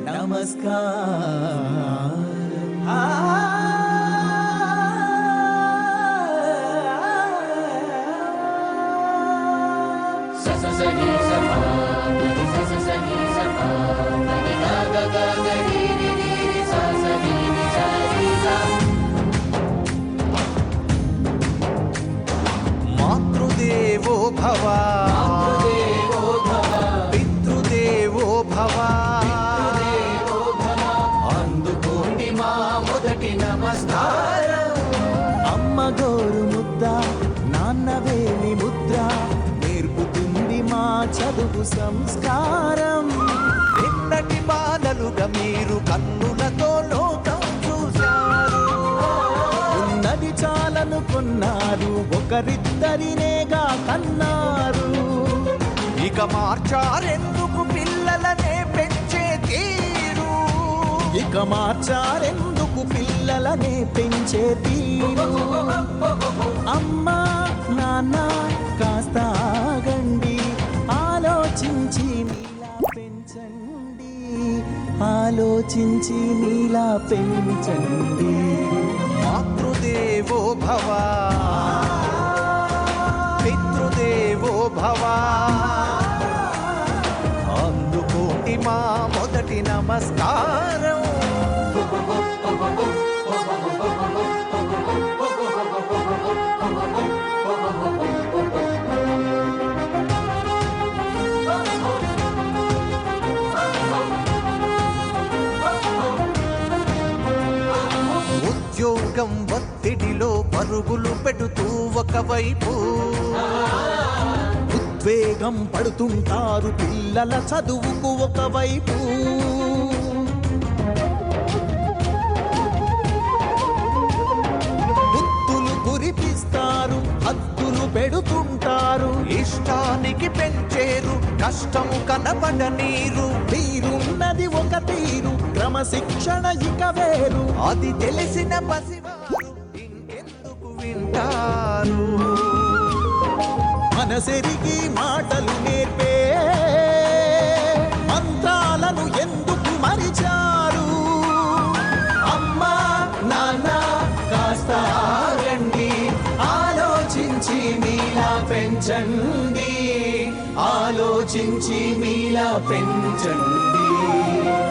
నమస్కారం. మాతృదేవో భవ, పితృదేవో భవ, అందుకోండి మా మొదటి నమస్కారం. అమ్మ గోరు ముద్ద, నాన్న వేలి ముద్ర, నేర్పుతుంది మా చదువు సంస్కారం. నిన్నటి బాలలుగా మీరు కన్నులతో లోకం చూశారు. ఉన్నది చాలనుకున్నారు, ఒకరిద్దరినేగా కన్నారు. ఇక మార్చారెందుకు పిల్లలనే పెంచే తీరు, ఇక మార్చారెందుకు పిల్లలనే పెంచే తీరు. అమ్మా నాన్న కాస్త ఆగండి, ఆలోచించి మీలా పెంచండి, ఆలోచించి మీలా పెంచండి. మాతృదేవో భవ, పితృదేవో భవ, అందుకోండి మా మొదటి నమస్కారం. ఉద్యోగం ఒత్తిడిలో పరుగులు పెడుతూ ఒకవైపు, ఉద్వేగం పడుతుంటారు పిల్లల చదువుకు ఒకవైపు. బుద్ధులు కురిపిస్తారు, హద్దులు పెడుతుంటారు. ఇష్టానికి పెంచేరు, కష్టము కనబడనీరు. తీరున్నది ఒక తీరు, క్రమశిక్షణ ఇక వేరు. అది తెలిసిన పసివారు ఇంకెందుకు వింటారు. మనసెరిగి మాటలు నేర్పే మంత్రాలను ఎందుకు మరిచారు. అమ్మా నాన్న కాస్త ఆగండి, ఆలోచించి మీలా పెంచండి, ఆలోచించి మీలా పెంచండి.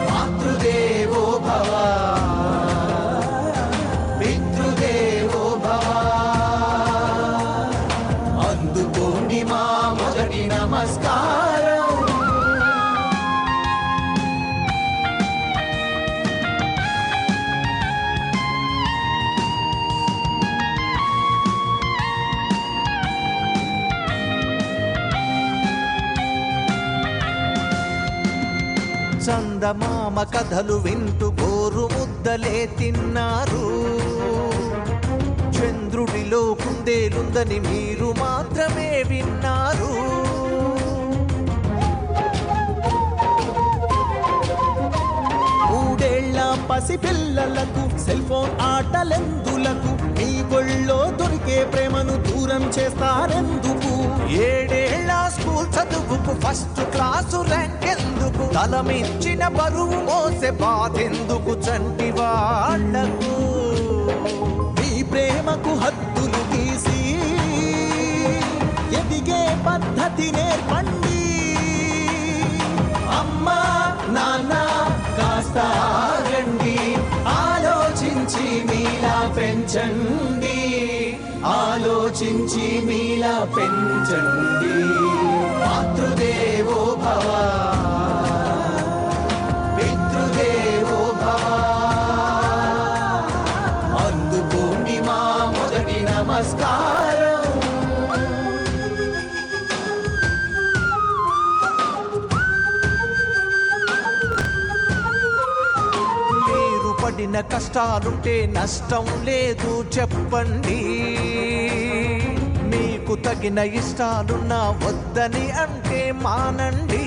మాతృదేవో భవ, పితృదేవో భవ, అందుకోండి మా మొదటి నమస్కారం. చందమామ కథలు వింటూ గోరు ముద్దలే తిన్నారు. చంద్రుడిలో కుందేలుందని మీరు మాత్రమే విన్నారు. మూడేళ్ల పసిపిల్లలకు సెల్ ఫోన్ ఆటలెందులకు, మీ ఒళ్ళో దొరికే ప్రేమను దూరం చేస్తారెందుకు. 7 ఏళ్ల స్కూల్ చదువుకు ఫస్ట్ క్లాసు ర్యాంక్ ఎందుకు, తలమించిన బరువు మోసే బాధెందుకు చంటి వాళ్లకు. మీ ప్రేమకు హద్దులు గీసి ఎదిగే పద్ధతి నేర్పండి. అమ్మా నాన్న కాస్త ఆగండి, ఆలోచించి మీలా పెంచండి, ఆలోచించి మీలా పెంచండి. మాతృదేవో భవ, పితృదేవో భవ, అందుకోండి మా మొదటి నమస్కారం. మీరు పడిన కష్టాలుంటే నష్టం లేదు చెప్పండి. మీకు తగిన ఇష్టాలున్నా వద్దని అంటే మానండి.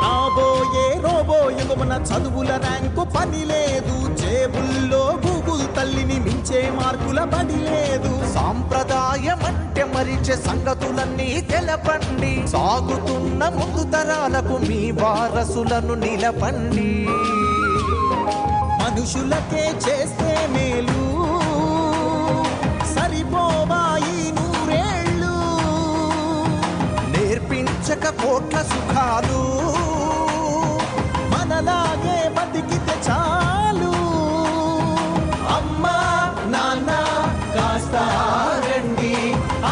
రాబోయే రోబోయుగమున చదువుల ర్యాంకు పని లేదు, జేబుల్లో గూగుల్ తల్లిని మించే మార్కుల బడి లేదు. సాంప్రదాయం అంటే మరిచే సంగతులన్నీ తెలపండి. సాగుతున్న ముందు తరాలకు మీ వారసులను నిలపండి. మనుషులకే చేస్తే మేలు సరిపోవాయి నూరేళ్ళు. నేర్పించక కోట్ల సుఖాలు మనలాగే బతికితే చాలు. అమ్మా నాన్న కాస్త రండి,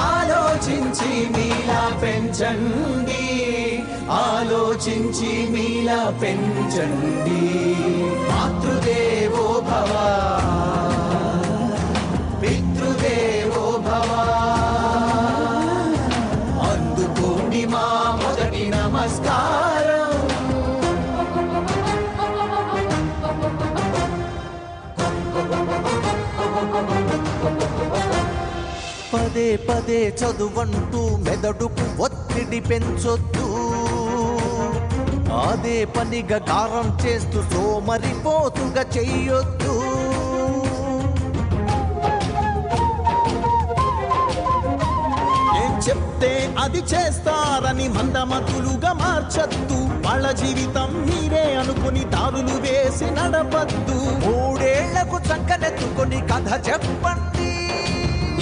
ఆలోచించి మీలా పెంచండి, ఆలోచించి మీలా పెంచండి. మాతృదేవో భవ పితృదేవో భవ, అందుకోండి మా మొదటి నమస్కారం. పదే పదే చదువంటూ మెదడుకు ఒత్తిడి పెంచొద్దు. అదే పనిగా గారం చేస్తూ సోమరిపోతుగా చెయ్యొద్దు. ఏం చెప్తే అది చేస్తారని మందమతులుగా మార్చద్దు. వాళ్ళ జీవితం మీరే అనుకుని దారులు వేసి నడపద్దు. 3 ఏళ్లకు చంకనెత్తుకొని కథ చెప్పండి.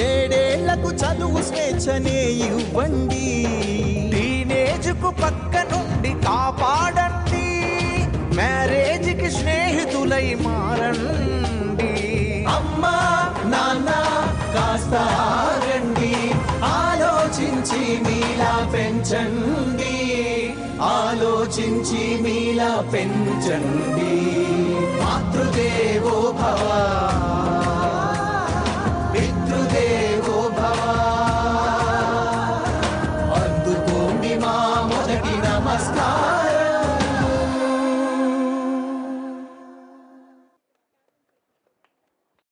7 ఏళ్లకు చదువు స్వేచ్ఛనే ఇవ్వండి. టీనేజ్కు పక్క నుండి కాపాడండి. మ్యారేజ్కి స్నేహితులై మారండి. అమ్మా నాన్న కాస్త రండి, ఆలోచించి మీలా పెంచండి, ఆలోచించి మీలా పెంచండి. మాతృదేవో భవ